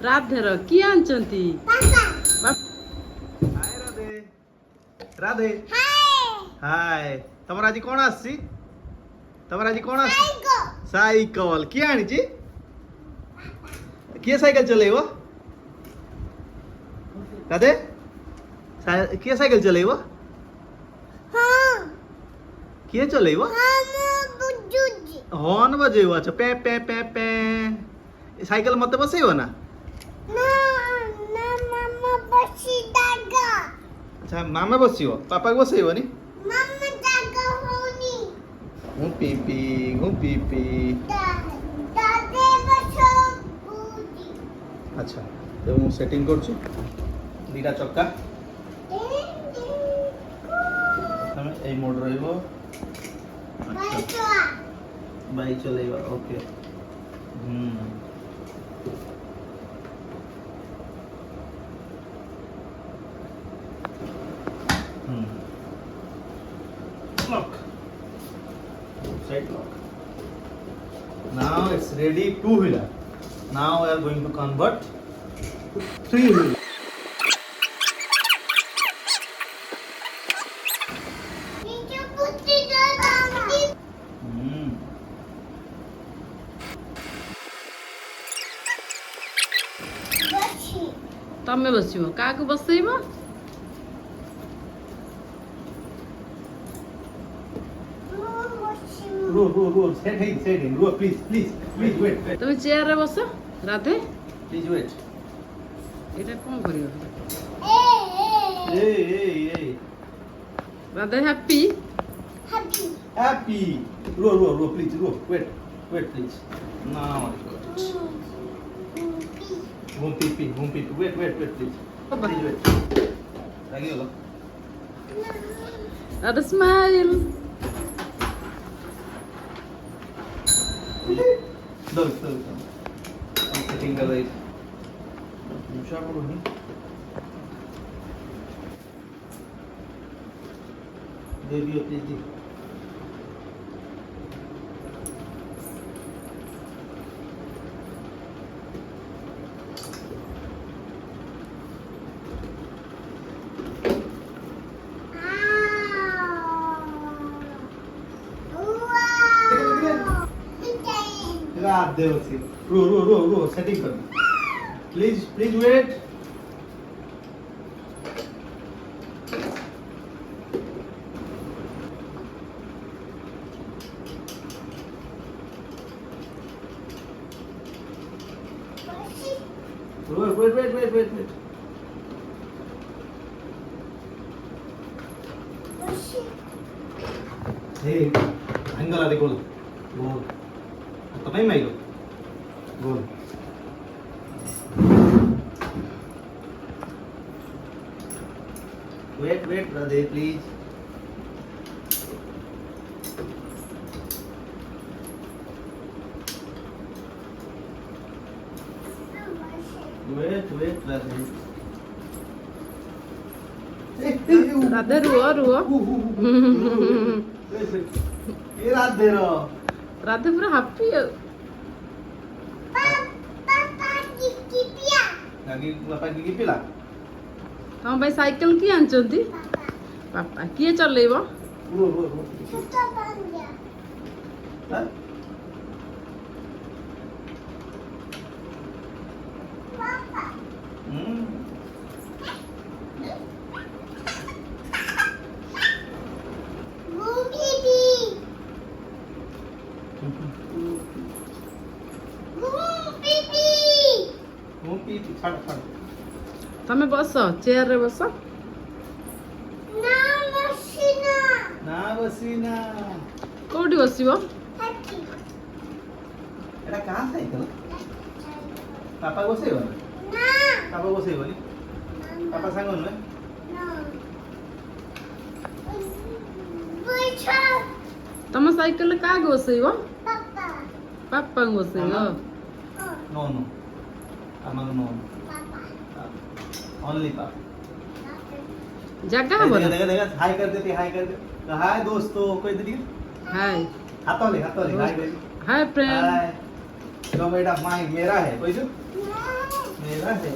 ରାଧେର କିଏ ଆଣିଛନ୍ତି? हाय राधे राधे हाय तमर आज कोण आसी तमर आज कोण आसी साइकल किए आनी किए साइकल चलेइबो राधे किए साइकल चलेइबो किए चलेइबो हॉर्न बजेइबो अच्छा पे पे पे पे साइकल मते बसेइबो ना अच्छा मामा बसिबो पापा को बसेइबो नी हूँ पीपी अच्छा तो मु सेटिंग करछु दीटा चक्का तमे ए मोड रहइबो बाइक चलेइबो okay lock side lock now it's ready two wheeler now we are going to convert to three wheeler ତମେ ବସିବ କାହାକୁ ବସେଇବ? Ro, set in, Ro, please, wait. ତମେ ଚେୟାରରେ ବସ ରାଧେ Please wait. ଏଇଟା କଣ କରିବ? Hey. Radhe happy? Happy. Ro, please, wait, please. Now I got it. Home pee, wait, please. Please wait. Lagi holo. Radhe smile Dol. I'm setting the light. Musha karo ni. Baby, please. रात दे उसी रो setting कर please wait wait हे अंगला देखो गोल तपाईँ माइलो गोल wait Radhe please wait Radhe Radhe ରୁହ ये राधे रो ରାଧେ ପୁରା ହାପି ଆଉ lagi bapak gigi pila ତମ ପାଇଁ ସାଇକେଲ କିଏ ଆଣିଛନ୍ତି? ବାପା କିଏ ଚଲେଇବ? ro Hah? छाड़ ତମେ ବସ ଚେୟାରରେ ବସ ना बसीना କୋଉଠି ବସିବ? एटा कहाँ साइकल पापा बसेइबो ना पापा बसेइबो नि पापा सांग नुहे ତମ ସାଇକେଲରେ କାହାକୁ ବସେଇବ? ବାପାଙ୍କୁ ବସେଇବ नो अमंग नो ओनली पापा ଜାଗା ହବ ନା? देखा हाय कर देती तो हाय दोस्तों कोई दे हाय हाथों ले हाय हाय फ्रेंड हाय तो बेटा माइक मेरा है कोई जो मेरा है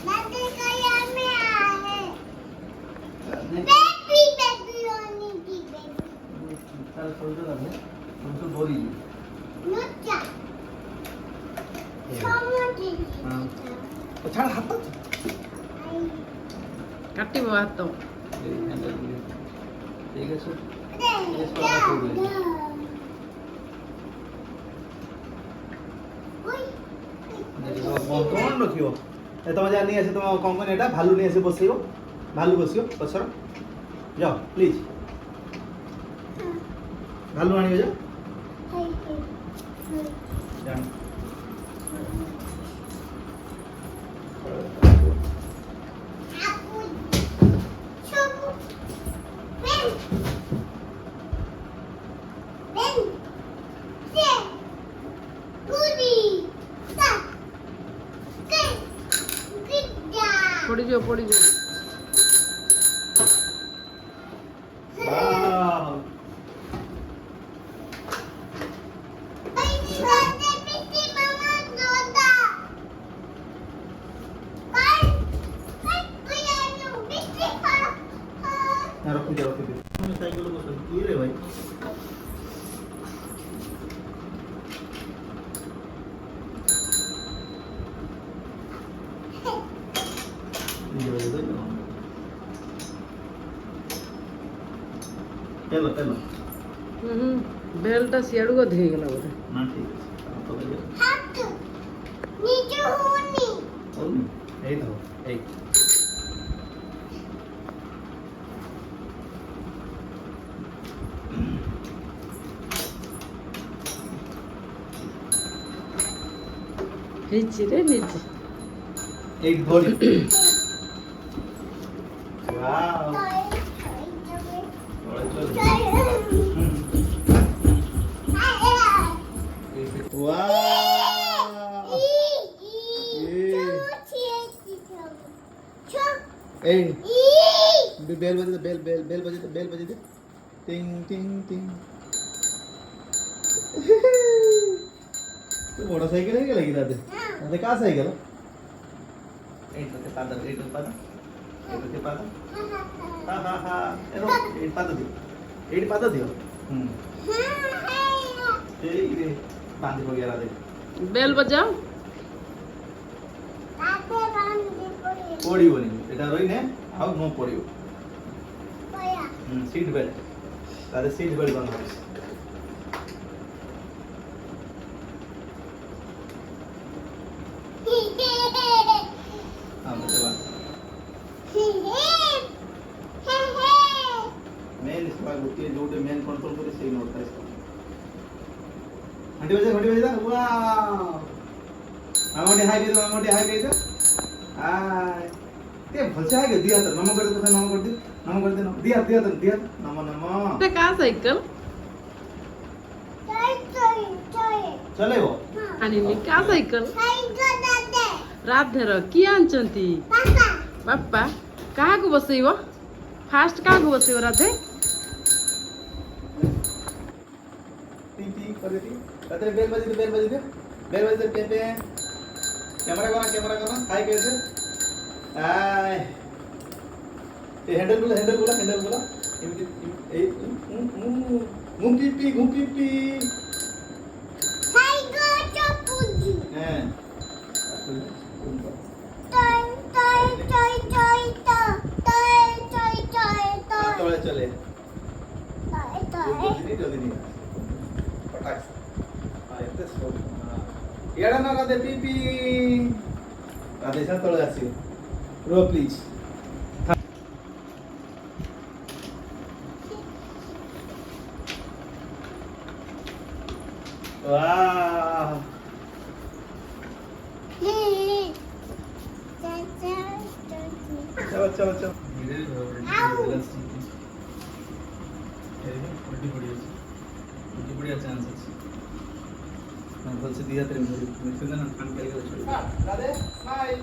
दादी कया में आए नहीं बेबी बेबी ओनी की बेबी चल छोड़ दो ना तुम तो बोली नुच्चा समझी हाँ तो छाड़ हाथ तो କାଟିବ ହାତ ठीक है सर कौन रखियो ए तुम जानी आसे तुम कंपनी एटा भालू नहीं आसे बसियो भालू बसियो पछर जाओ प्लीज भालू आनियो जा जान ପଡ଼ିଯିବ ପଡ଼ିଯିବ वाह ना रखी दे मैं साइकिल को सब की रे भाई चलो चलो ବେଲ୍ଟା ସିଆଡ଼କୁ ଅଧିକ ହେଇଗଲା ବୋଧେ ना ठीक है आप तो भैया और नहीं तो ए ହେଇଛି ରେ ନିଜେ एक घोड़ी वाओ वाओ ए बेल बजे बेल बजे दे टिंग टिंग टिंग तू मोटरसाइकिल है क्या लगी रहते अरे कहाँ साइकिल एट ते पादा हा एट पादा दियो ए रे बांधी वगैरह दे ବେଲ୍ ବଜାଅ पड़िबनी एटा रही ने आउ नो पड़िबो सीट बेल्ट तारे सीट बेल्ट बना हां मतलब मेन इसका गोटे जोटे मेन कंट्रोल करे सही नोट है इसका घंटी बजे दा वाओ मामोटे हाय के दो हाय ते भलसे हाय के दिया तो नमो कर दे दिया नमो এটা କା ସାଇକେଲ चलेबो ଆଣିନି କା ସାଇକେଲ ରାଧେର କିଏ ଆଣିଛନ୍ତି ବାପା କାହାକୁ ବସେଇବ ଫାଷ୍ଟ କାହାକୁ ବସେଇବ ରାଧେ टी कर देती कहते बेल बजे दे पे कैमरा करना हाय कैसे आय ये हैंडल बोला इनकी ए घूम पी हैं तोड़े चले जल्दी नहीं पटाख एते सो इयाडा ना राधे पी राधे सा तोड़े आसी रो प्लीज वाह चलो बढ़िया चांस है भल से दिया तेरे मुझे ना खान के लिए छोड़ राधे स्माइल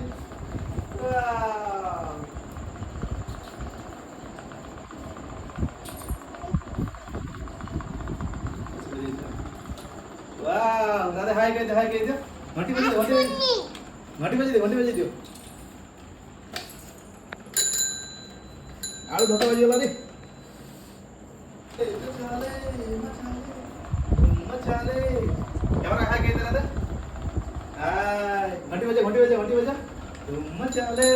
वाह राधे हाय कह दे घंटी बजे घंटी बजे दियो आलू धोका बजे वाला रे मचाले ఎవరా హాయ్ కేదనదా घंटी बजे मचाले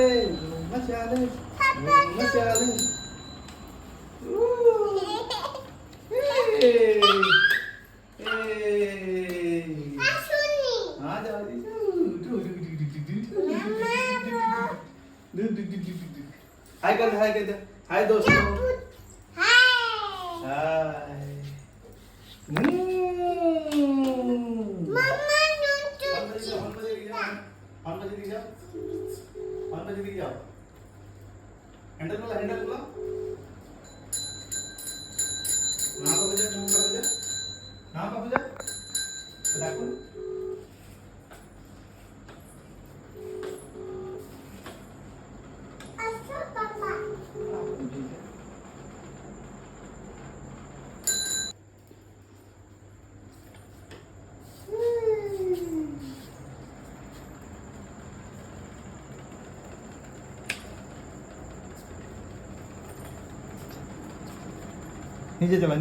आ जाओ हाय कर दे हाय दोस्तों हाय हैंडल बोला ना बजा डाकू नीचे चला